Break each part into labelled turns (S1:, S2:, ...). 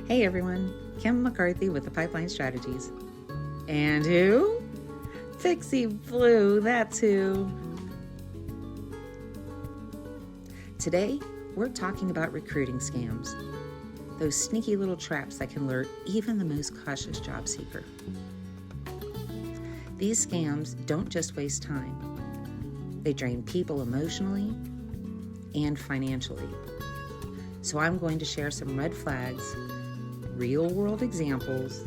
S1: Hey everyone, Kim McCarthy with the Pipeline Strategies. And who? Pixie Blue, that's who. Today, we're talking about recruiting scams. Those sneaky little traps that can lure even the most cautious job seeker. These scams don't just waste time. They drain people emotionally and financially. So I'm going to share some red flags, real-world examples,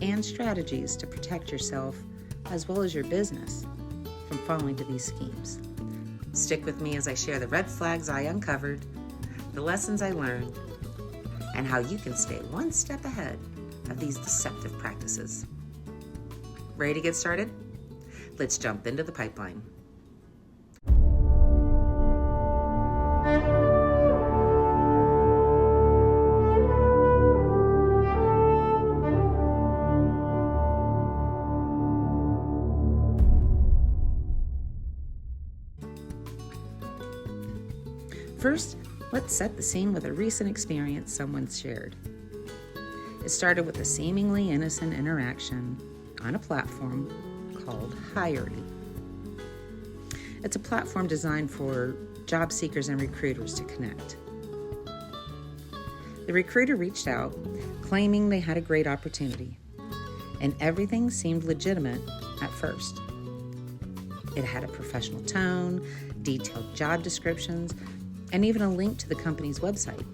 S1: and strategies to protect yourself as well as your business from falling to these schemes. Stick with me as I share the red flags I uncovered, the lessons I learned, and how you can stay one step ahead of these deceptive practices. Ready to get started? Let's jump into the pipeline. First, let's set the scene with a recent experience someone shared. It started with a seemingly innocent interaction on a platform called Hiree. It's a platform designed for job seekers and recruiters to connect. The recruiter reached out, claiming they had a great opportunity, and everything seemed legitimate at first. It had a professional tone, detailed job descriptions, and even a link to the company's website.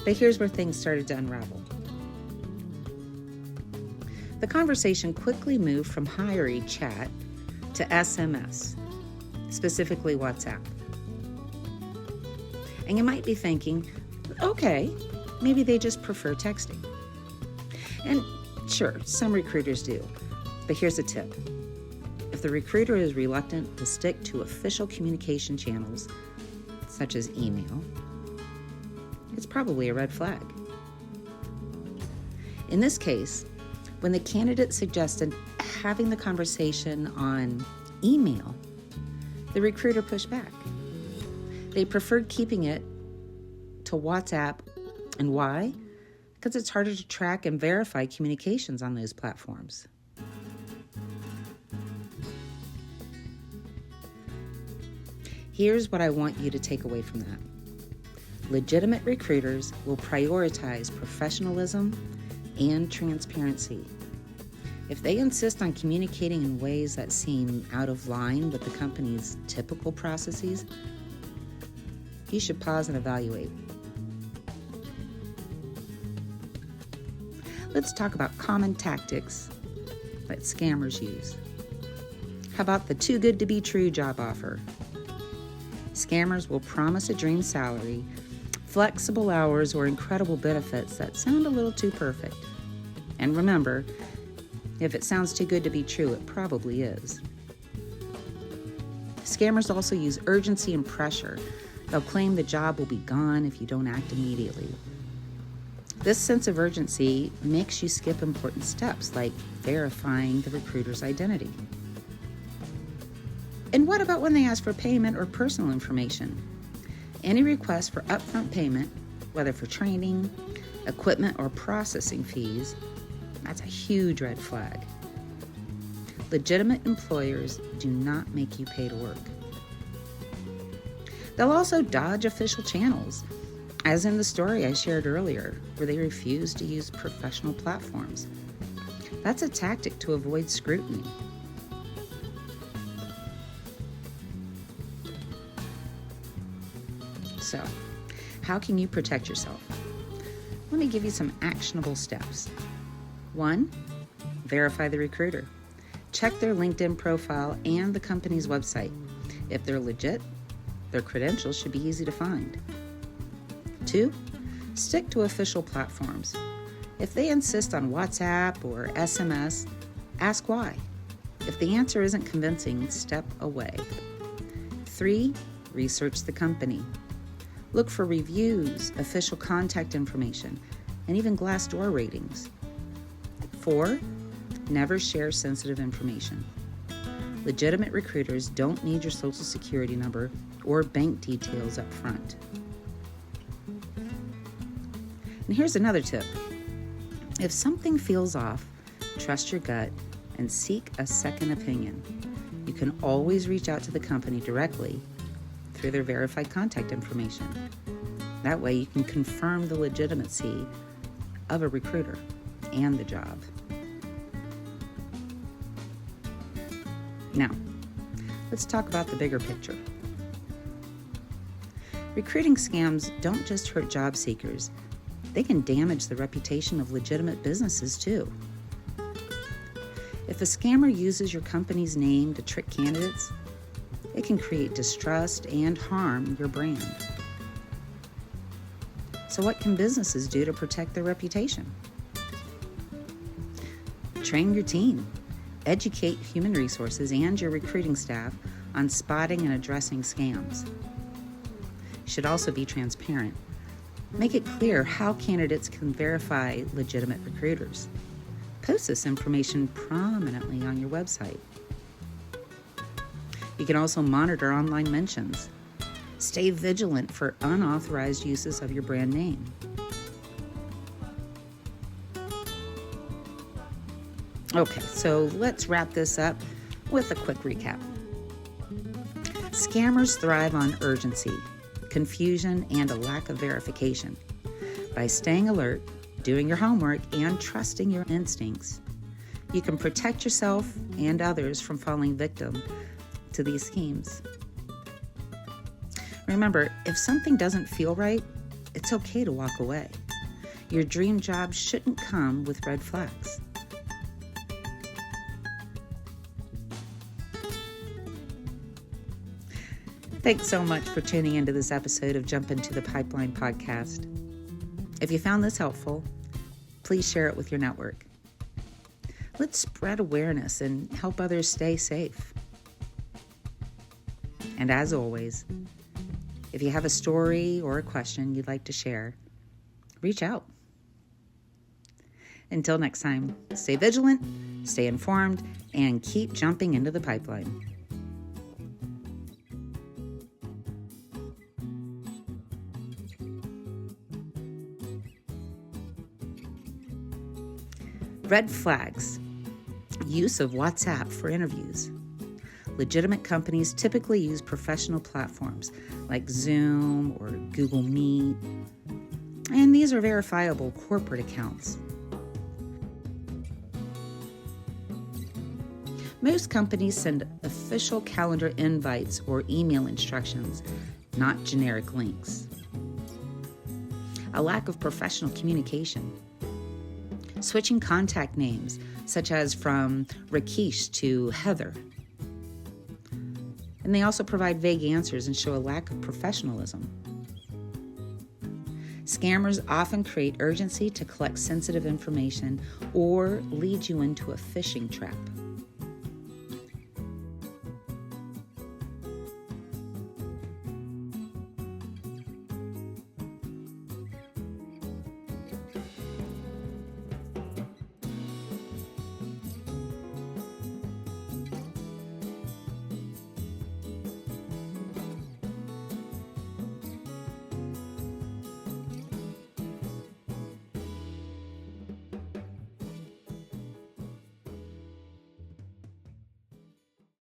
S1: But here's where things started to unravel. The conversation quickly moved from Hiree chat to SMS, specifically WhatsApp. And you might be thinking, okay, maybe they just prefer texting. And sure, some recruiters do, but here's a tip. If the recruiter is reluctant to stick to official communication channels, such as email, it's probably a red flag. In this case, when the candidate suggested having the conversation on email, the recruiter pushed back. They preferred keeping it to WhatsApp. And why? Because it's harder to track and verify communications on those platforms. Here's what I want you to take away from that. Legitimate recruiters will prioritize professionalism and transparency. If they insist on communicating in ways that seem out of line with the company's typical processes, you should pause and evaluate. Let's talk about common tactics that scammers use. How about the too good to be true job offer? Scammers will promise a dream salary, flexible hours, or incredible benefits that sound a little too perfect. And remember, if it sounds too good to be true, it probably is. Scammers also use urgency and pressure. They'll claim the job will be gone if you don't act immediately. This sense of urgency makes you skip important steps like verifying the recruiter's identity. And what about when they ask for payment or personal information? Any request for upfront payment, whether for training, equipment, or processing fees, that's a huge red flag. Legitimate employers do not make you pay to work. They'll also dodge official channels, as in the story I shared earlier, where they refuse to use professional platforms. That's a tactic to avoid scrutiny. So, how can you protect yourself? Let me give you some actionable steps. 1, verify the recruiter. Check their LinkedIn profile and the company's website. If they're legit, their credentials should be easy to find. 2, stick to official platforms. If they insist on WhatsApp or SMS, ask why. If the answer isn't convincing, step away. 3, research the company. Look for reviews, official contact information, and even Glassdoor ratings. 4, never share sensitive information. Legitimate recruiters don't need your social security number or bank details up front. And here's another tip. If something feels off, trust your gut and seek a second opinion. You can always reach out to the company directly through their verified contact information. That way you can confirm the legitimacy of a recruiter and the job. Now, let's talk about the bigger picture. Recruiting scams don't just hurt job seekers, they can damage the reputation of legitimate businesses too. If a scammer uses your company's name to trick candidates, it can create distrust and harm your brand. So what can businesses do to protect their reputation? Train your team. Educate human resources and your recruiting staff on spotting and addressing scams. You should also be transparent. Make it clear how candidates can verify legitimate recruiters. Post this information prominently on your website. You can also monitor online mentions. Stay vigilant for unauthorized uses of your brand name. Okay, so let's wrap this up with a quick recap. Scammers thrive on urgency, confusion, and a lack of verification. By staying alert, doing your homework, and trusting your instincts, you can protect yourself and others from falling victim to these schemes. Remember, if something doesn't feel right, it's okay to walk away. Your dream job shouldn't come with red flags. Thanks so much for tuning into this episode of Jump Into the Pipeline podcast. If you found this helpful, please share it with your network. Let's spread awareness and help others stay safe. And as always, if you have a story or a question you'd like to share, reach out. Until next time, stay vigilant, stay informed, and keep jumping into the pipeline. Red flags. Use of WhatsApp for interviews. Legitimate companies typically use professional platforms like Zoom or Google Meet, and these are verifiable corporate accounts. Most companies send official calendar invites or email instructions, not generic links. A lack of professional communication. Switching contact names, such as from Rakesh to Heather. And they also provide vague answers and show a lack of professionalism. Scammers often create urgency to collect sensitive information or lead you into a phishing trap.